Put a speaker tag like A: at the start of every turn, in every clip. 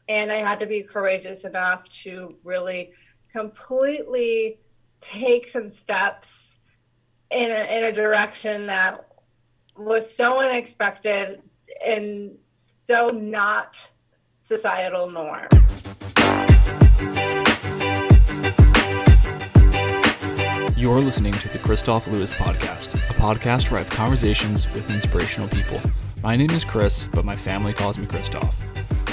A: And I had to be courageous enough to really completely take some steps in a direction that was so unexpected and so not societal norm.
B: You're listening to the Kristof Lewis Podcast, a podcast where I have conversations with inspirational people. My name is Chris, but my family calls me Kristof.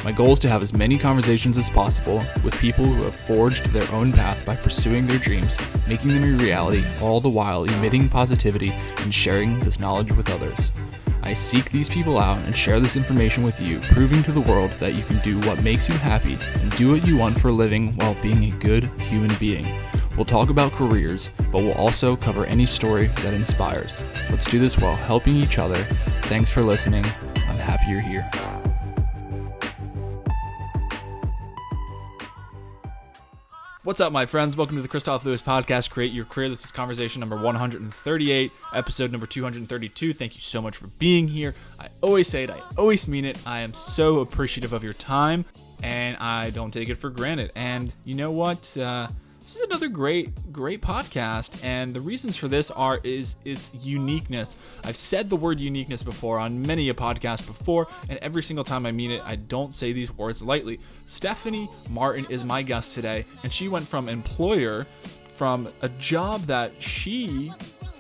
B: My goal is to have as many conversations as possible with people who have forged their own path by pursuing their dreams, making them a reality, all the while emitting positivity and sharing this knowledge with others. I seek these people out and share this information with you, proving to the world that you can do what makes you happy and do what you want for a living while being a good human being. We'll talk about careers, but we'll also cover any story that inspires. Let's do this while helping each other. Thanks for listening. I'm happy you're here. What's up, my friends? Welcome to the Kristof Lewis Podcast, Create Your Career. This is conversation number 138, episode number 232. Thank you so much for being here. I always say it, I always mean it. I am so appreciative of your time, and I don't take it for granted. And you know what? This is another great podcast, and the reasons for this is its uniqueness. I've said the word uniqueness before on many a podcast before, and every single time I mean it, I don't say these words lightly. Stephanie Martin is my guest today, and she went from employer, from a job that she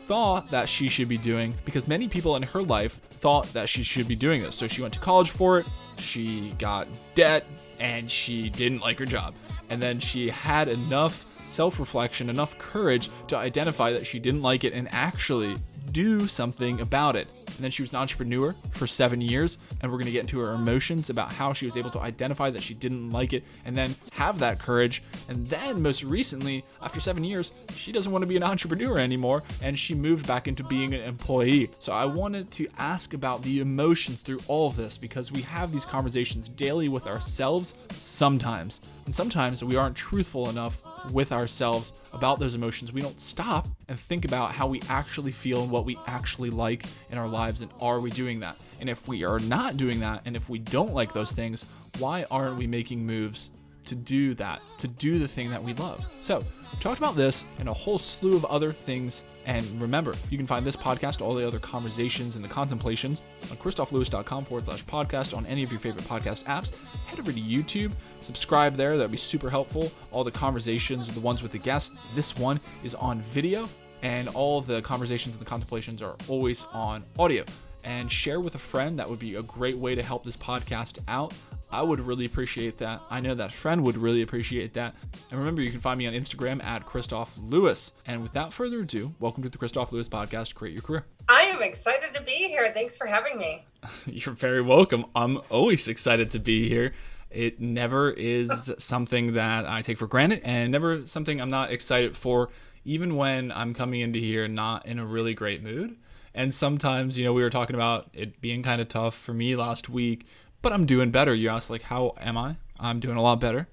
B: thought that she should be doing, because many people in her life thought that she should be doing this. So she went to college for it, she got debt, and she didn't like her job. And then she had enough self-reflection, enough courage to identify that she didn't like it and actually do something about it. And then she was an entrepreneur for 7 years, and we're going to get into her emotions about how she was able to identify that she didn't like it and then have that courage. And then most recently, after 7 years, she doesn't want to be an entrepreneur anymore, and she moved back into being an employee. So I wanted to ask about the emotions through all of this, because we have these conversations daily with ourselves sometimes, and sometimes we aren't truthful enough with ourselves about those emotions. We don't stop and think about how we actually feel and what we actually like in our lives, and are we doing that? And if we are not doing that, and if we don't like those things, why aren't we making moves to do that, to do the thing that we love? So we talked about this and a whole slew of other things. And remember, you can find this podcast, all the other conversations and the contemplations, on kristoflewis.com/podcast, on any of your favorite podcast apps. Head over to YouTube, subscribe there. That'd be super helpful. All the conversations, the ones with the guests, this one is on video, and all the conversations and the contemplations are always on audio. And share with a friend. That would be a great way to help this podcast out. I would really appreciate that. I know that friend would really appreciate that. And remember, you can find me on Instagram at Kristof Lewis. And without further ado, welcome to the Kristof Lewis Podcast, Create Your Career.
C: I am excited to be here. Thanks for having me.
B: You're very welcome. I'm always excited to be here. It never is something that I take for granted, and never something I'm not excited for, even when I'm coming into here not in a really great mood. And sometimes, we were talking about it being kind of tough for me last week, but I'm doing better. You asked, how am I? I'm doing a lot better.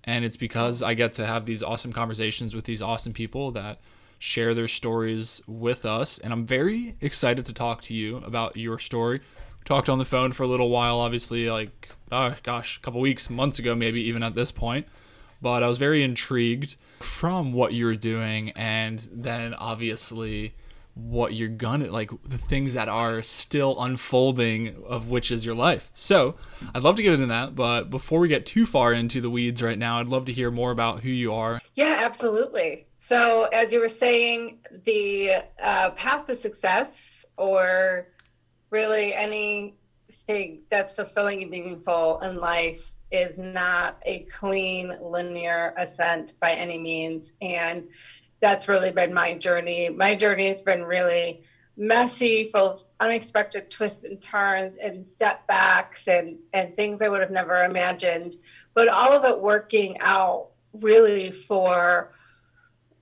B: And it's because I get to have these awesome conversations with these awesome people that share their stories with us. And I'm very excited to talk to you about your story. We talked on the phone for a little while, obviously, a couple weeks, months ago, maybe even at this point. But I was very intrigued from what you're doing, and then obviously what you're the things that are still unfolding, of which is your life. So I'd love to get into that, but before we get too far into the weeds right now, I'd love to hear more about who you are.
A: Yeah, absolutely. So as you were saying, the path to success, or really anything that's fulfilling and meaningful in life, is not a clean, linear ascent by any means. And that's really been my journey. My journey has been really messy, full of unexpected twists and turns and setbacks and things I would have never imagined. But all of it working out really for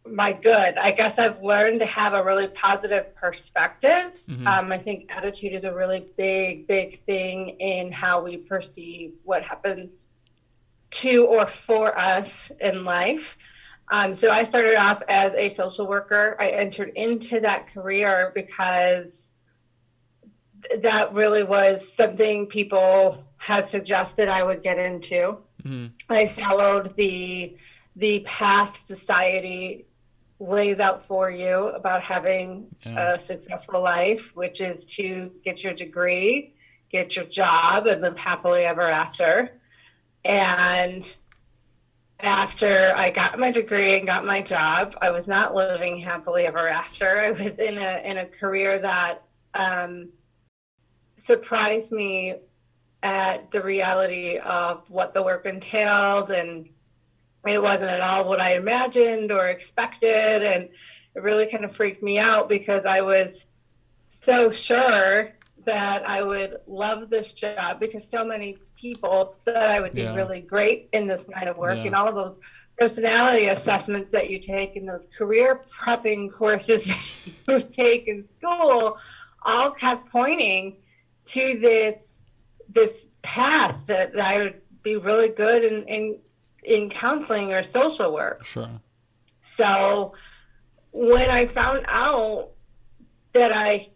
A: my good. I guess I've learned to have a really positive perspective. I think attitude is a really big thing in how we perceive what happens to or for us in life. So I started off as a social worker. I entered into that career because that really was something people had suggested I would get into. I followed the path society lays out for you about having a successful life, which is to get your degree, get your job, and live happily ever after. And after I got my degree and got my job, I was not living happily ever after. I was in a career that surprised me at the reality of what the work entailed, and it wasn't at all what I imagined or expected, and it really kind of freaked me out because I was so sure that I would love this job because so many people said I would be really great in this line of work, and all of those personality assessments that you take and those career prepping courses that you take in school all kept pointing to this path that I would be really good in counseling or social work.
B: Sure.
A: So when I found out that I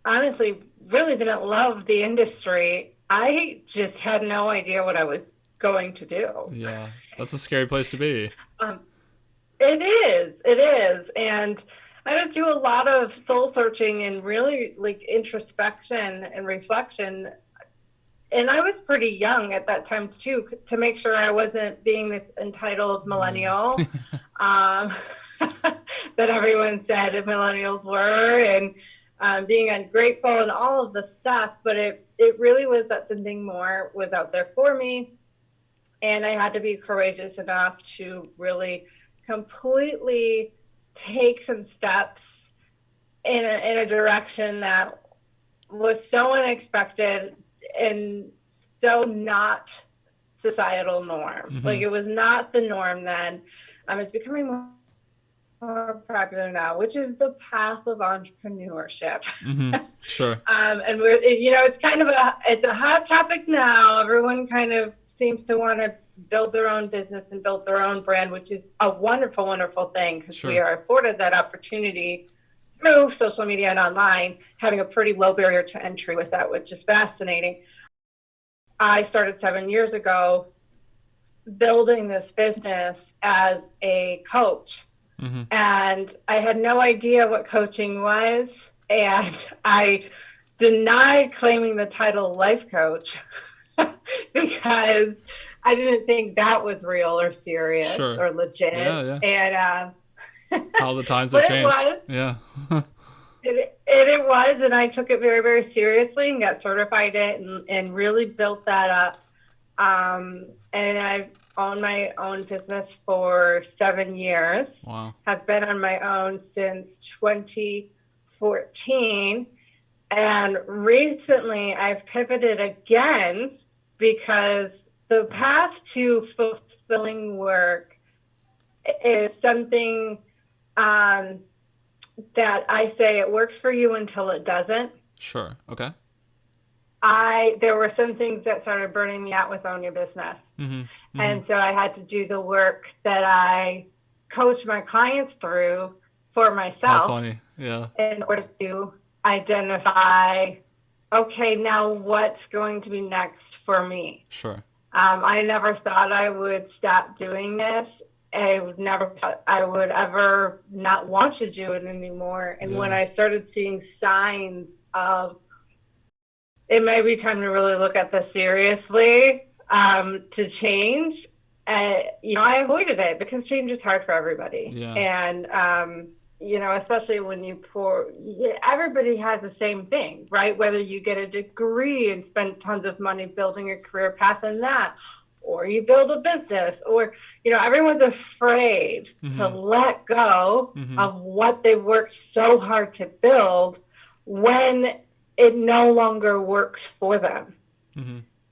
A: honestly really didn't love the industry, I just had no idea what I was going to do.
B: Yeah, that's a scary place to be.
A: It is. And I had to do a lot of soul searching and really like introspection and reflection. And I was pretty young at that time too, to make sure I wasn't being this entitled millennial that everyone said millennials were, and being ungrateful and all of the stuff. But it really was that something more was out there for me. And I had to be courageous enough to really completely take some steps in a direction that was so unexpected and so not societal norm. Like, it was not the norm then. It's becoming more popular now, which is the path of entrepreneurship.
B: Sure.
A: And we're, it's kind of it's a hot topic now. Everyone kind of seems to want to build their own business and build their own brand, which is a wonderful, wonderful thing because we are afforded that opportunity through social media and online, having a pretty low barrier to entry with that, which is fascinating. I started 7 years ago building this business as a coach. And I had no idea what coaching was, and I denied claiming the title life coach because I didn't think that was real or serious or legit. And
B: how the times have changed.
A: It was, and I took it very, very seriously and got certified and really built that up. And I've owned my own business for 7 years.
B: Wow.
A: Have been on my own since 2014. And recently I've pivoted again because the path to fulfilling work is something that I say it works for you until it doesn't.
B: Sure. Okay.
A: There were some things that started burning me out with owning your business. And so I had to do the work that I coach my clients through for myself.
B: How funny. Yeah.
A: In order to identify, okay, now what's going to be next for me?
B: Sure.
A: I never thought I would stop doing this. I would never thought I would ever not want to do it anymore. And when I started seeing signs of it may be time to really look at this seriously, to change, I avoided it because change is hard for everybody. And, especially when everybody has the same thing, right? Whether you get a degree and spend tons of money building a career path in that, or you build a business, or, everyone's afraid to let go of what they worked so hard to build when it no longer works for them.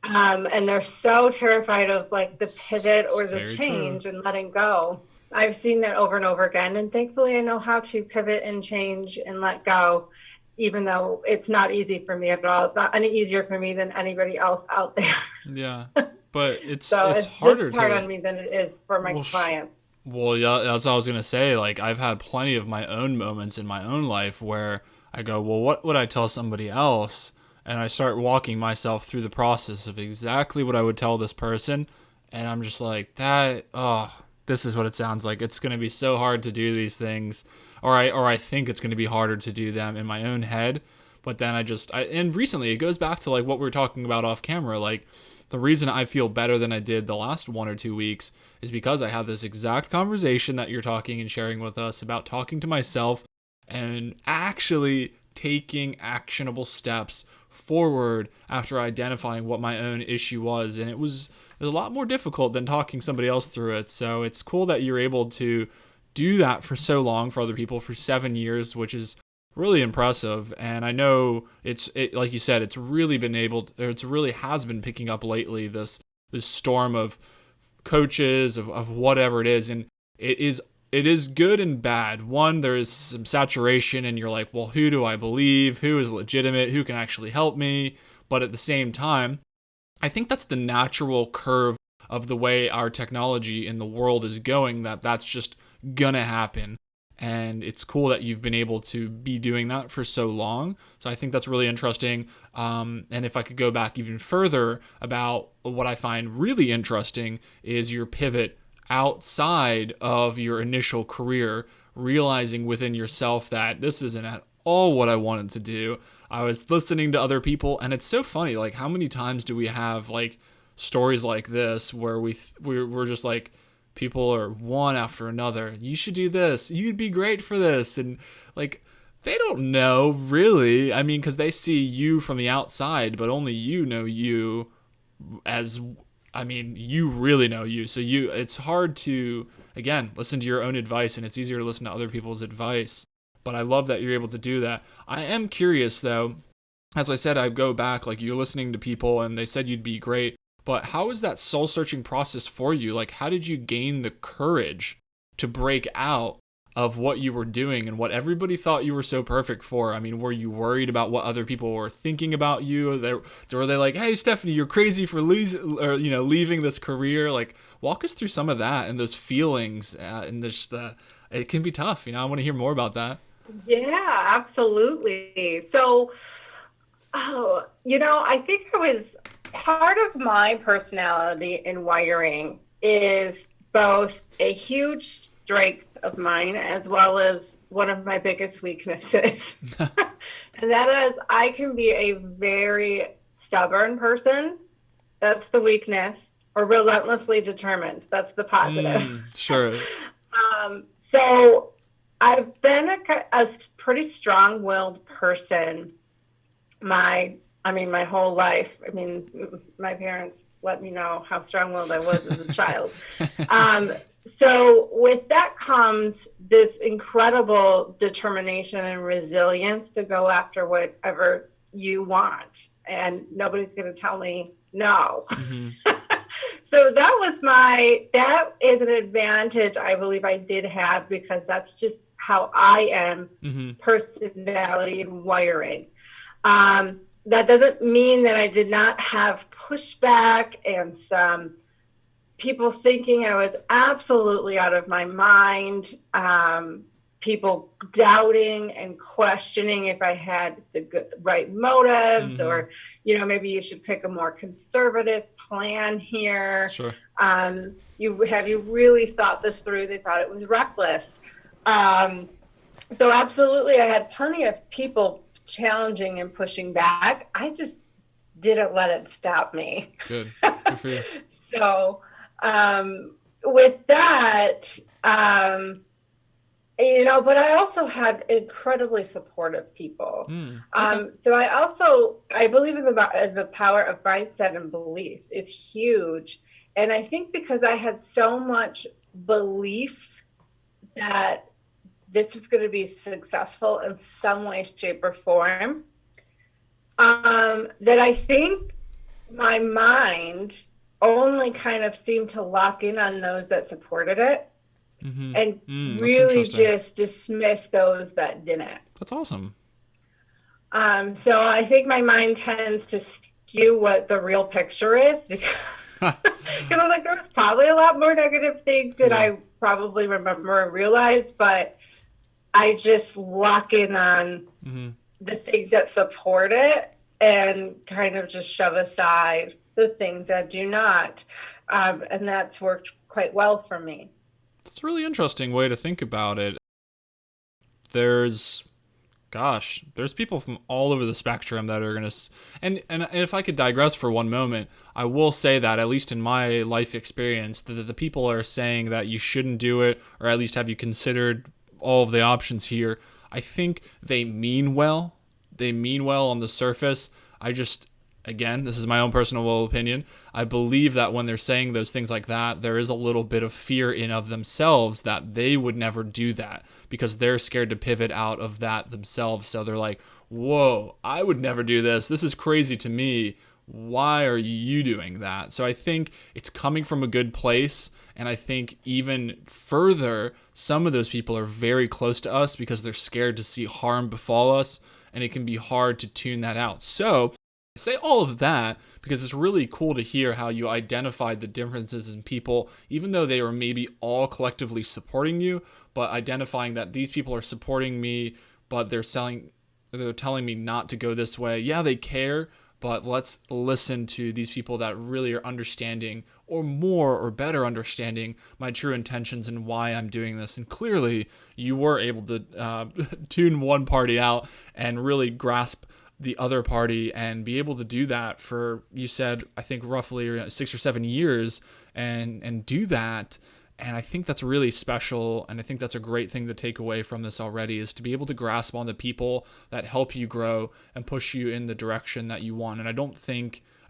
A: And they're so terrified of like the pivot or the change and letting go. I've seen that over and over again. And thankfully I know how to pivot and change and let go, even though it's not easy for me at all. It's not any easier for me than anybody else out there.
B: Yeah. But it's
A: it's
B: harder
A: hard on me than it is for my clients.
B: Well, yeah, that's what I was going to say. Like, I've had plenty of my own moments in my own life where I go, well, what would I tell somebody else? And I start walking myself through the process of exactly what I would tell this person. And I'm just like, this is what it sounds like. It's going to be so hard to do these things, or I think it's going to be harder to do them in my own head. But then and recently it goes back to like what we were talking about off camera. Like the reason I feel better than I did the last 1 or 2 weeks is because I had this exact conversation that you're talking and sharing with us about talking to myself and actually taking actionable steps forward after identifying what my own issue was. And it was a lot more difficult than talking somebody else through it. So it's cool that you're able to do that for so long for other people for 7 years, which is really impressive. And I know like you said, it's really has been picking up lately, this storm of coaches of whatever it is. And it is good and bad. One, there is some saturation and you're like, well, who do I believe? Who is legitimate? Who can actually help me? But at the same time, I think that's the natural curve of the way our technology in the world is going, that's just gonna happen. And it's cool that you've been able to be doing that for so long. So I think that's really interesting. And if I could go back even further about what I find really interesting is your pivot outside of your initial career, realizing within yourself that this isn't at all what I wanted to do. I was listening to other people, and it's so funny, like how many times do we have like stories like this where we're just like, people are one after another, you should do this, you'd be great for this, and like they don't know really. I mean, because they see you from the outside, but only you know you you really know you. So it's hard to, again, listen to your own advice, and it's easier to listen to other people's advice. But I love that you're able to do that. I am curious though, as I said, I go back, like you're listening to people and they said you'd be great, but how is that soul searching process for you? Like, how did you gain the courage to break out of what you were doing and what everybody thought you were so perfect for? I mean, were you worried about what other people were thinking about you? Were they like, hey, Stephanie, you're crazy for leaving this career? Like, walk us through some of that and those feelings. And it can be tough. I want to hear more about that.
A: Yeah, absolutely. So, I think it was part of my personality and wiring is both a huge strength of mine as well as one of my biggest weaknesses. And that is I can be a very stubborn person. That's the weakness. Or relentlessly determined. That's the positive.
B: Sure.
A: So I've been a pretty strong-willed person my whole life. I mean, my parents let me know how strong-willed I was as a child. So with that comes this incredible determination and resilience to go after whatever you want. And nobody's going to tell me no. Mm-hmm. So that is an advantage I believe I did have because that's just how I am, personality and wiring. That doesn't mean that I did not have pushback and some people thinking I was absolutely out of my mind, people doubting and questioning if I had the right motives or, maybe you should pick a more conservative plan here.
B: Sure.
A: Have you really thought this through? They thought it was reckless. So absolutely, I had plenty of people challenging and pushing back. I just didn't let it stop me.
B: Good for you.
A: So with that, but I also had incredibly supportive people. Okay. So I believe in the power of mindset and belief. It's huge. And I think because I had so much belief that this was going to be successful in some way, shape, or form, that I think my mind only kind of seemed to lock in on those that supported it and really just dismiss those that didn't.
B: That's awesome.
A: So I think my mind tends to skew what the real picture is because I'm like, there's probably a lot more negative things that I probably remember and realize, but I just lock in on the things that support it and kind of just shove aside the things that do not. And that's worked quite well for me.
B: That's a really interesting way to think about it. There's people from all over the spectrum that are going to, and if I could digress for one moment, I will say that at least in my life experience, the people are saying that you shouldn't do it, or at least have you considered all of the options here. I think they mean well. They mean well on the surface. Again, this is my own personal opinion. I believe that when they're saying those things like that, there is a little bit of fear in of themselves that they would never do that because they're scared to pivot out of that themselves. So they're like, whoa, I would never do this. This is crazy to me. Why are you doing that? So I think it's coming from a good place. And I think even further, some of those people are very close to us because they're scared to see harm befall us. And it can be hard to tune that out. So I say all of that because it's really cool to hear how you identified the differences in people, even though they were maybe all collectively supporting you, but identifying that these people are supporting me, but they're telling me not to go this way. Yeah, they care, but let's listen to these people that really are understanding or more or better understanding my true intentions and why I'm doing this. And clearly you were able to tune one party out and really grasp the other party and be able to do that for, you said, I think roughly 6 or 7 years and do that. And I think that's really special. And I think that's a great thing to take away from this already, is to be able to grasp on the people that help you grow and push you in the direction that you want. And I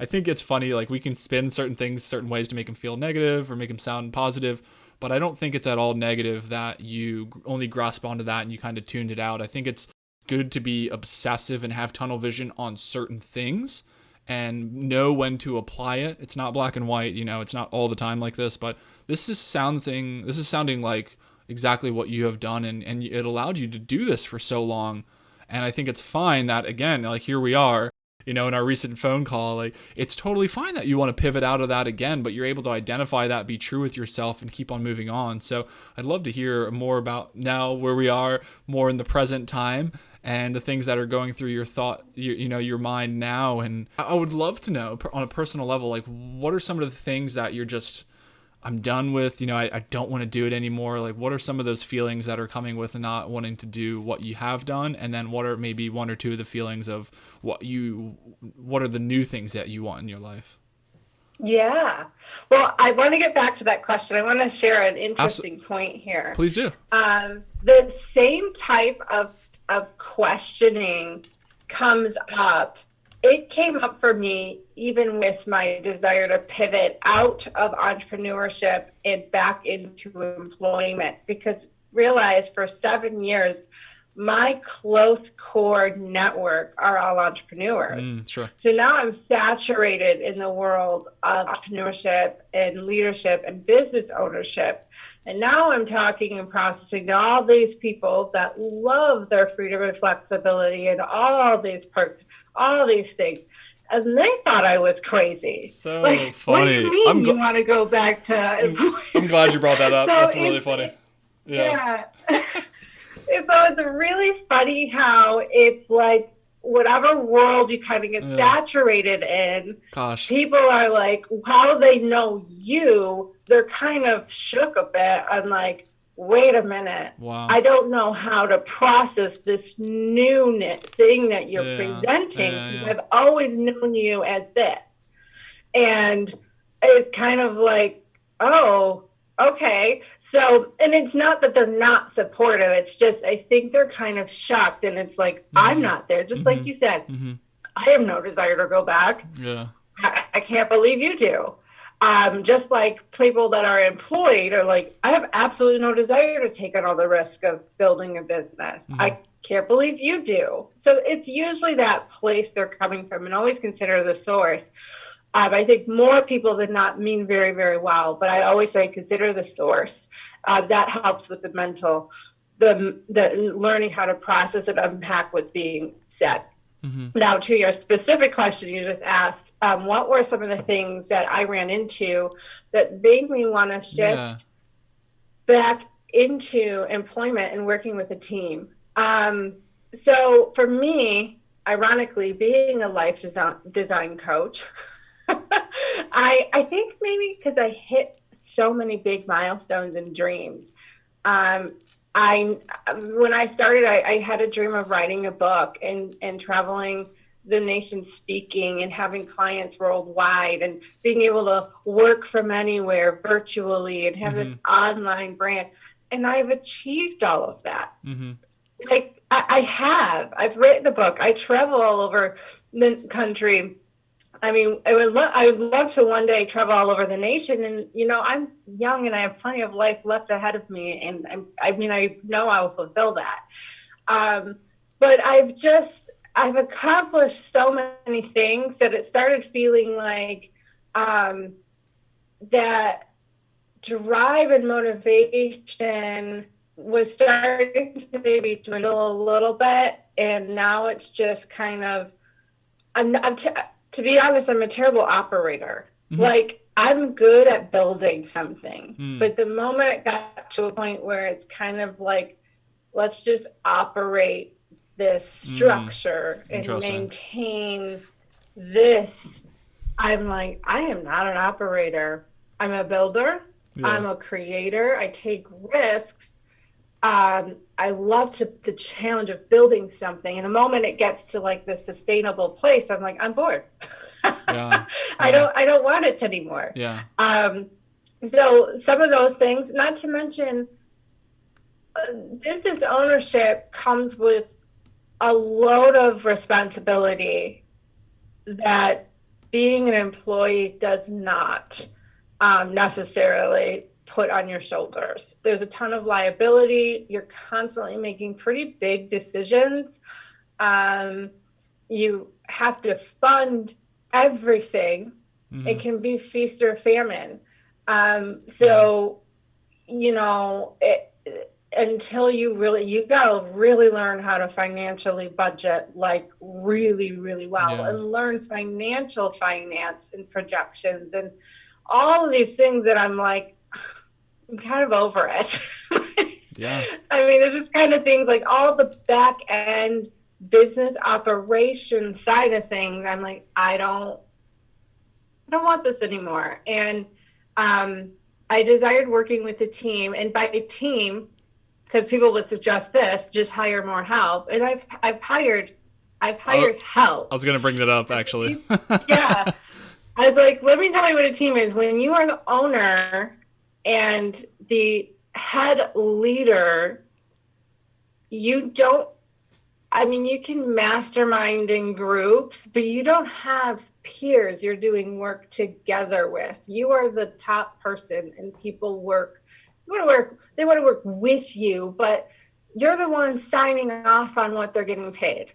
B: think it's funny, like we can spin certain things certain ways to make them feel negative or make them sound positive, but I don't think it's at all negative that you only grasp onto that and you kind of tuned it out. I think it's good to be obsessive and have tunnel vision on certain things and know when to apply it. It's not black and white, it's not all the time like this, but this is sounding like exactly what you have done, and it allowed you to do this for so long. And I think it's fine that, again, like here we are, in our recent phone call, like it's totally fine that you want to pivot out of that again, but you're able to identify that, be true with yourself, and keep on moving on. So I'd love to hear more about now where we are, more in the present time, and the things that are going through your thought, your mind now. And I would love to know on a personal level, like what are some of the things that you're just, I'm done with, I don't want to do it anymore. Like what are some of those feelings that are coming with not wanting to do what you have done? And then what are maybe one or two of the feelings of what are the new things that you want in your life?
A: Yeah. Well, I want to get back to that question. I want to share an interesting point here.
B: Please do.
A: The same type of questioning comes up. It came up for me even with my desire to pivot out of entrepreneurship and back into employment, because realize for 7 years, my close core network are all entrepreneurs.
B: Sure.
A: So now I'm saturated in the world of entrepreneurship and leadership and business ownership. And now I'm talking and processing to all these people that love their freedom and flexibility and all these perks, all these things. And they thought I was crazy.
B: So
A: funny. What do you mean you want to go back to...
B: I'm glad you brought that up. So that's really funny.
A: Yeah. So it's really funny how it's like whatever world you kind of get saturated in, people are like, how they know you, they're kind of shook a bit. I'm like, wait a minute.
B: Wow.
A: I don't know how to process this new thing that you're presenting, because I've always known you as this. And it's kind of like, oh, okay. So, and it's not that they're not supportive. It's just, I think they're kind of shocked, and it's like, I'm not there. Just like you said, I have no desire to go back.
B: Yeah.
A: I can't believe you do. Just like people that are employed are like, I have absolutely no desire to take on all the risk of building a business. I can't believe you do. So it's usually that place they're coming from, and always consider the source. I think more people than not mean very, very well, but I always say consider the source. That helps with the mental, the learning how to process and unpack what's being said. Now, to your specific question you just asked, what were some of the things that I ran into that made me want to shift back into employment and working with a team? So for me, ironically, being a life design coach, I think maybe because I hit so many big milestones and dreams. I when I started, I had a dream of writing a book and traveling the nation speaking and having clients worldwide and being able to work from anywhere virtually and have this online brand. And I've achieved all of that. Like I've written a book. I travel all over the country. I mean, I would love to one day travel all over the nation. And, you know, I'm young and I have plenty of life left ahead of me. And I know I will fulfill that. But I've accomplished so many things that it started feeling like that drive and motivation was starting to maybe dwindle a little bit. And now it's just kind of, to be honest, I'm a terrible operator. Like, I'm good at building something. But the moment it got to a point where it's kind of like, let's just operate this structure and maintain this, I'm like, I am not an operator. I'm a builder. Yeah. I'm a creator. I take risks. I love the challenge of building something. And the moment it gets to like the sustainable place, I'm like, I'm bored.
B: Yeah.
A: I don't want it anymore.
B: Yeah.
A: So some of those things, not to mention, business ownership comes with a load of responsibility that being an employee does not necessarily put on your shoulders. There's a ton of liability. You're constantly making pretty big decisions. You have to fund everything. It can be feast or famine. So, you know, until you gotta really learn how to financially budget, like really, really well, and learn financial finance and projections and all of these things that I'm like, I'm kind of over it.
B: Yeah.
A: I mean, there's just kind of things like all the back end business operation side of things. I'm like, I don't want this anymore. And I desired working with a team, and by a team, because people would suggest this, just hire more help. And I've hired help.
B: I was going to bring that up, actually.
A: Yeah. I was like, let me tell you what a team is. When you are the owner and the head leader, you can mastermind in groups, but you don't have peers you're doing work together with. You are the top person, and people they want to work with you, but you're the one signing off on what they're getting paid.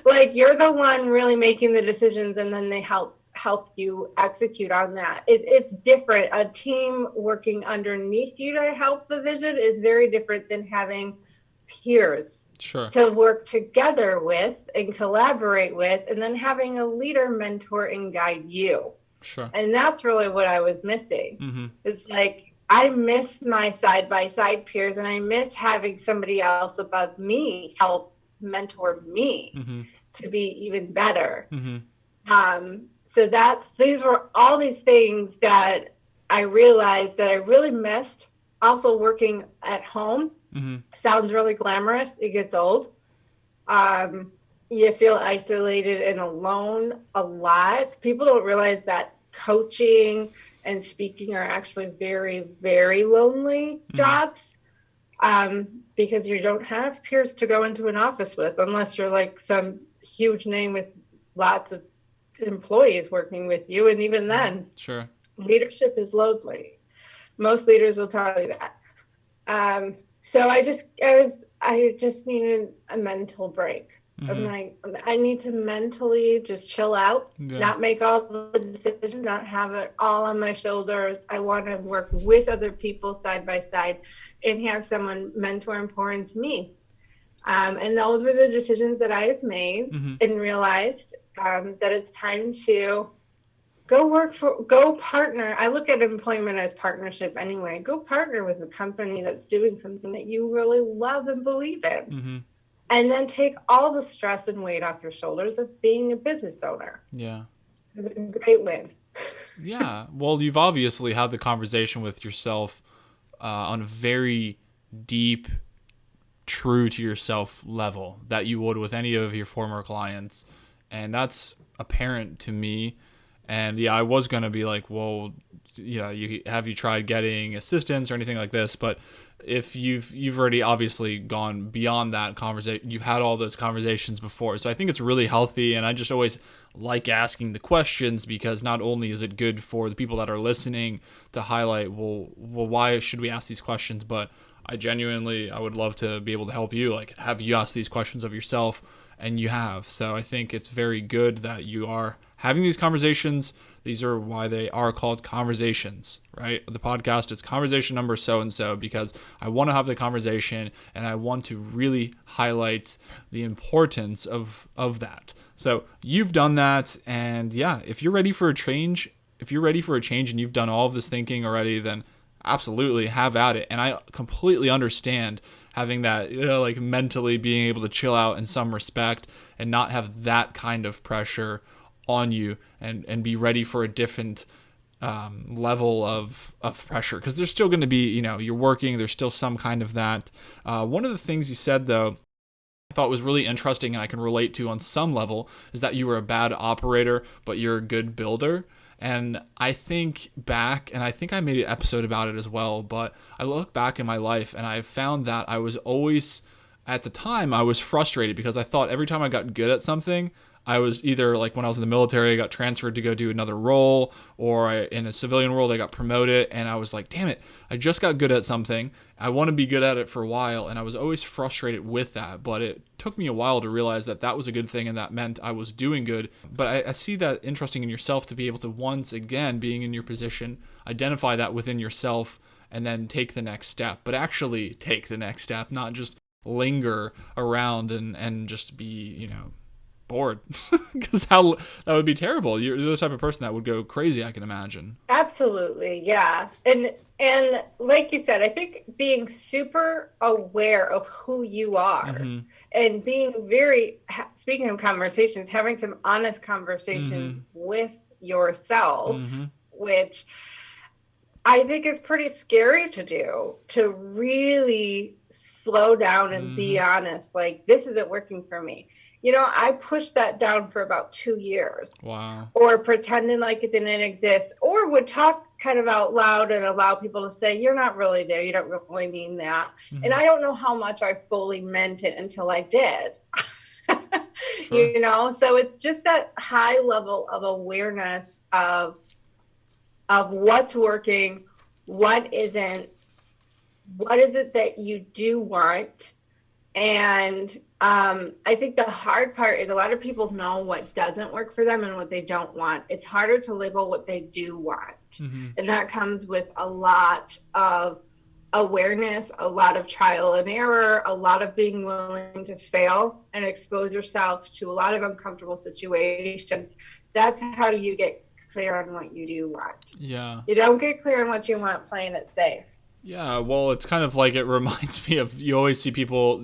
A: Like, you're the one really making the decisions, and then they help you execute on that. It's different. A team working underneath you to help the vision is very different than having peers to work together with and collaborate with, and then having a leader mentor and guide you.
B: Sure.
A: And that's really what I was missing. It's like, I miss my side-by-side peers, and I miss having somebody else above me help mentor me to be even better. So these were all these things that I realized that I really missed. Also, working at home sounds really glamorous. It gets old. You feel isolated and alone a lot. People don't realize that coaching and speaking are actually very, very lonely jobs, because you don't have peers to go into an office with, unless you're like some huge name with lots of employees working with you. And even then, leadership is lonely. Most leaders will tell you that. So I just needed a mental break. I'm like, I need to mentally just chill out, not make all the decisions, not have it all on my shoulders. I want to work with other people side by side and have someone mentor and pour into me. And those were the decisions that I have made and realized that it's time to go partner. I look at employment as partnership anyway. Go partner with a company that's doing something that you really love and believe in. And then take all the stress and weight off your shoulders of being a business owner.
B: Yeah.
A: Great win.
B: Yeah. Well, you've obviously had the conversation with yourself on a very deep, true to yourself level that you would with any of your former clients. And that's apparent to me. And yeah, I was going to be like, well, have you tried getting assistance or anything like this? But if you've already obviously gone beyond that conversation, you've had all those conversations before. So I think it's really healthy. And I just always like asking the questions, because not only is it good for the people that are listening to highlight, well, why should we ask these questions? But I would love to be able to help you, like have you ask these questions of yourself, and you have. So I think it's very good that you are having these conversations. These are why they are called conversations, right? The podcast is conversation number so-and-so, because I want to have the conversation and I want to really highlight the importance of that. So you've done that. And yeah, if you're ready for a change, and you've done all of this thinking already, then absolutely have at it. And I completely understand having that, like mentally being able to chill out in some respect and not have that kind of pressure on you, and be ready for a different level of pressure, because there's still going to be, you're working, there's still some kind of that. One of the things you said though, I thought was really interesting and I can relate to on some level, is that you were a bad operator, but you're a good builder. And I think back, and I think I made an episode about it as well, but I look back in my life and I found that I was always, at the time, I was frustrated because I thought every time I got good at something, I was either like when I was in the military, I got transferred to go do another role, or in a civilian world, I got promoted, and I was like, damn it, I just got good at something. I want to be good at it for a while, and I was always frustrated with that, but it took me a while to realize that that was a good thing, and that meant I was doing good. But I see that interesting in yourself to be able to, once again, being in your position, identify that within yourself, and then take the next step, but actually take the next step, not just linger around and just be, bored, because that would be terrible. You're the type of person that would go crazy, I can imagine.
A: Absolutely, yeah. And like you said, I think being super aware of who you are, and being speaking of conversations, having some honest conversations with yourself, which I think is pretty scary to do, to really slow down and be honest, like, this isn't working for me. I pushed that down for about 2 years.
B: Wow.
A: Or pretending like it didn't exist, or would talk kind of out loud and allow people to say, you're not really there. You don't really mean that. And I don't know how much I fully meant it until I did.
B: Sure.
A: So it's just that high level of awareness of what's working, what isn't, what is it that you do want. And I think the hard part is a lot of people know what doesn't work for them and what they don't want. It's harder to label what they do want. And that comes with a lot of awareness, a lot of trial and error, a lot of being willing to fail and expose yourself to a lot of uncomfortable situations. That's how you get clear on what you do want.
B: Yeah.
A: You don't get clear on what you want playing it safe.
B: Yeah, well, it's kind of like, it reminds me of, you always see people,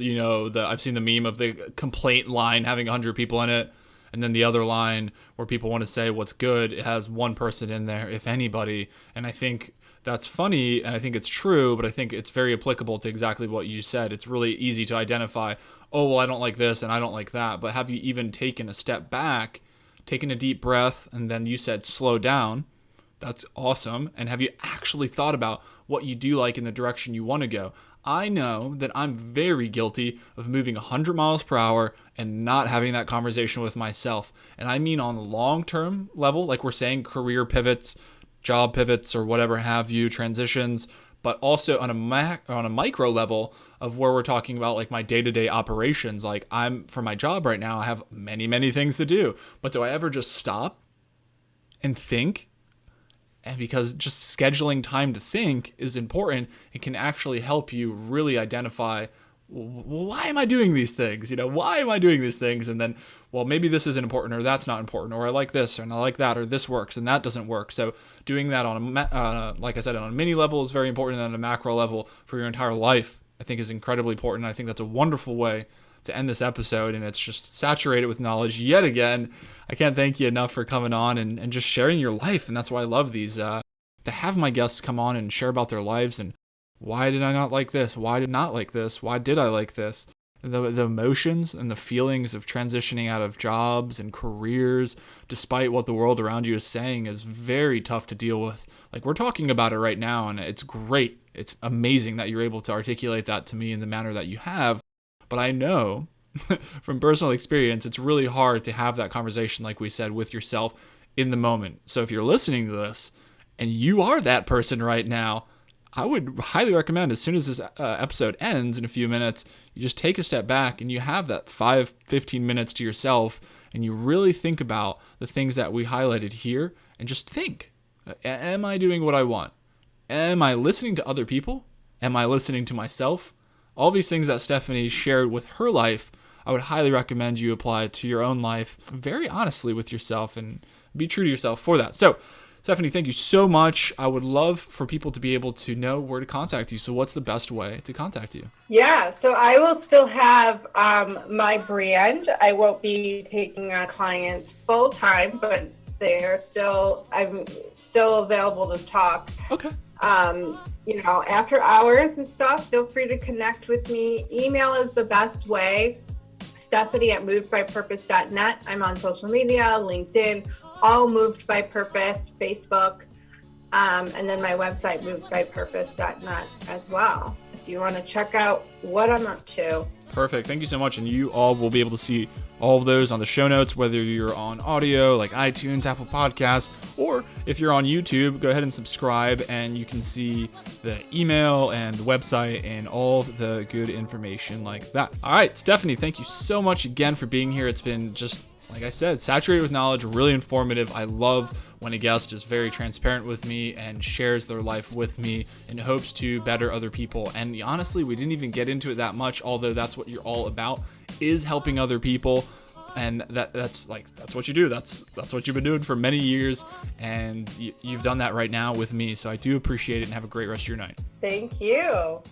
B: I've seen the meme of the complaint line having 100 people in it, and then the other line where people want to say what's good, it has one person in there, if anybody. And I think that's funny, and I think it's true, but I think it's very applicable to exactly what you said. It's really easy to identify, oh, well, I don't like this and I don't like that. But have you even taken a step back, taken a deep breath, and then you said slow down? That's awesome. And have you actually thought about what you do like in the direction you want to go? I know that I'm very guilty of moving 100 miles per hour and not having that conversation with myself. And I mean on the long-term level, like we're saying, career pivots, job pivots, or whatever have you, transitions, but also on a micro level of where we're talking about like my day-to-day operations. Like, for my job right now, I have many, many things to do, but do I ever just stop and think? And because just scheduling time to think is important, it can actually help you really identify, why am I doing these things? Why am I doing these things? And then, well, maybe this isn't important, or that's not important, or I like this and I like that, or this works and that doesn't work. So doing that like I said, on a mini level is very important, and on a macro level for your entire life, I think is incredibly important. I think that's a wonderful way to end this episode, and it's just saturated with knowledge yet again. I can't thank you enough for coming on and just sharing your life. And that's why I love these, to have my guests come on and share about their lives and why did I not like this? Why did I not like this? Why did I like this? The emotions and the feelings of transitioning out of jobs and careers, despite what the world around you is saying, is very tough to deal with. Like, we're talking about it right now, and it's great. It's amazing that you're able to articulate that to me in the manner that you have. But I know from personal experience, it's really hard to have that conversation, like we said, with yourself in the moment. So if you're listening to this and you are that person right now, I would highly recommend, as soon as this episode ends in a few minutes, you just take a step back and you have that 5-15 minutes to yourself and you really think about the things that we highlighted here and just think, am I doing what I want? Am I listening to other people? Am I listening to myself? All these things that Stephanie shared with her life, I would highly recommend you apply to your own life very honestly with yourself and be true to yourself for that. So, Stephanie, thank you so much. I would love for people to be able to know where to contact you. So what's the best way to contact you?
A: Yeah, so I will still have my brand. I won't be taking on clients full time, but I'm still available to talk.
B: Okay.
A: After hours and stuff, feel free to connect with me. Email is the best way. Stephanie@movedbypurpose.net. I'm on social media, LinkedIn, all Moved by Purpose, Facebook, and then my website, movedbypurpose.net as well, if you want to check out what I'm up to.
B: Perfect. Thank you so much. And you all will be able to see all of those on the show notes, whether you're on audio like iTunes, Apple Podcasts, or if you're on YouTube, go ahead and subscribe and you can see the email and the website and all the good information like that. All right, Stephanie, thank you so much again for being here. It's been just, like I said, saturated with knowledge, really informative. I love when a guest is very transparent with me and shares their life with me in hopes to better other people. And honestly, we didn't even get into it that much, although that's what you're all about, is helping other people. And that's what you do. That's what you've been doing for many years, and you've done that right now with me. So I do appreciate it, and have a great rest of your night.
A: Thank you.